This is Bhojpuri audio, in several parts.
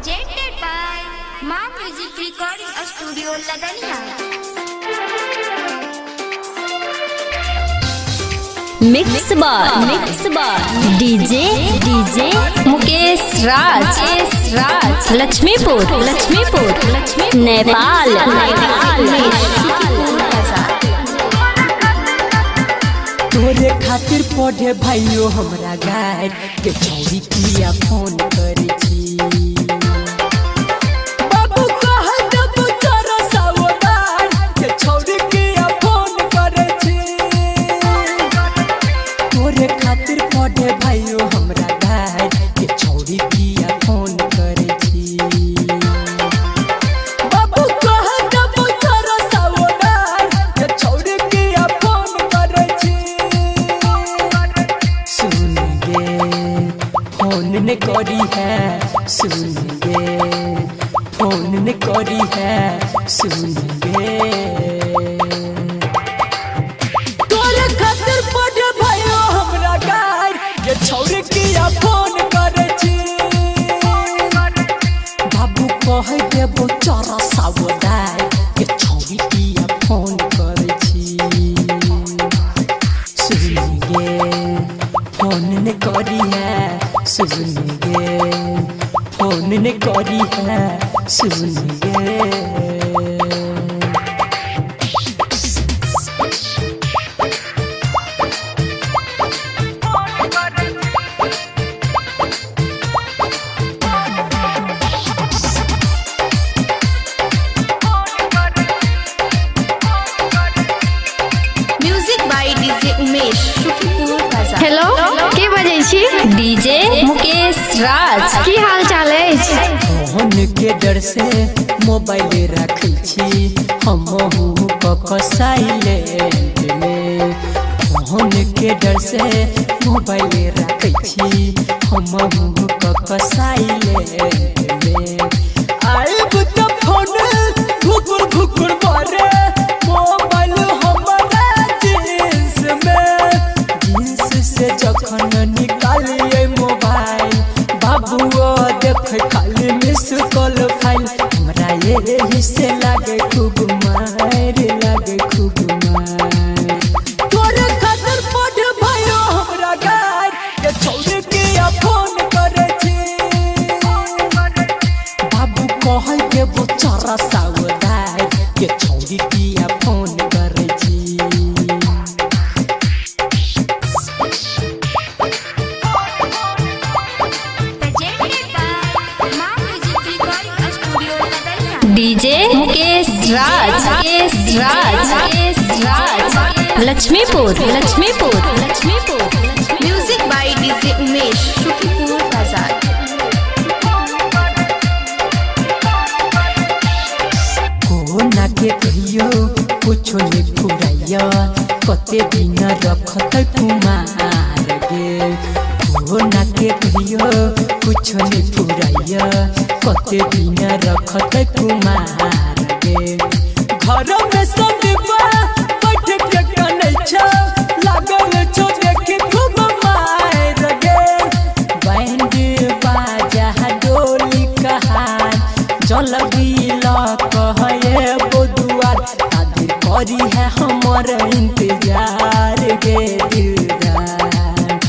presented by Ma Music Recording Studio Ladania. Mix बार डीजे मुकेश राज लक्ष्मीपुर नेपाल तोरे खातिर पढ़े भाइयों हमरा गाय के छौरी किया फोन करे छी बाबू कह दब तोरा सावधान के छौरी किया फोन करे छी तोरे खातिर पढ़े भाइयों हमरा गाय के छौरी किया फोन करे छी बाबू कह दब तोरा सावधान के छौरी किया फोन करे छी फोन ने करी है सुनेंगे फोन ने करी है सुनेंगे तोरे खातिर पढ़े भाइयों हमरा गाय ये छौरी किया फोन करे छी बाबू कह देबो चोरा सावधान ये छौरी किया फोन करे छी सुनेंगे फोन ने करी है सुनेंगे फोन ने करी है सुनेंगे Music by DJ Umesh Sukhipur बाजार। हेलो के बजै छी डीजे मुकेश राज की हाल चाल अछि फोन के डर से मोबाइल रखै छी हमहु कक साइलेंट में फोन के डर से मोबाइल रखै छी हमहु कक साइलेंट में आइब त फोन घुकुर करे मोबाइल हमरा जींस से जखन निकालिए मोबाइल बाबूओ देख खाली मिस कॉल फाइल हमरा यही से लागे खूब मार तोरे खातिर पढ़े भाइयों हमरा गाय के छौरी किया फोन करे छी बाबू कह देबो चोरा सावधान के छौरी किया फोन करे छी Presented by Ma Music Recording Studio Ladania. DJ Mukesh Raj Laxmipur Music by DJ Umesh Sukhipur Bazar. कोना के कहियो कुछो ने पुराया कते दिन रखत कुमार गे कोना के कहियो कुछो ने पुराया कते दिन रखत कुमार गे घर में संदीप बैठ के कनै छ लागल छो देखे खूब मार गे बैंड बाजा डोली कहान जल गीला कहे बुधवार आदि करी है हमर इंतजार गे दिलदार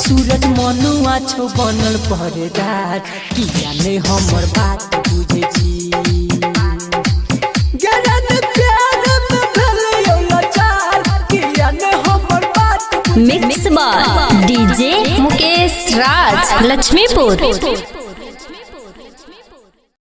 सूरज मनुआ छो बनल पहरेदार किया ने हमर बात बुझे छी गरन प्यार में भलियो लाचार किया ने हमर बात मिक्स बार डीजे मुकेश राज लक्ष्मीपुर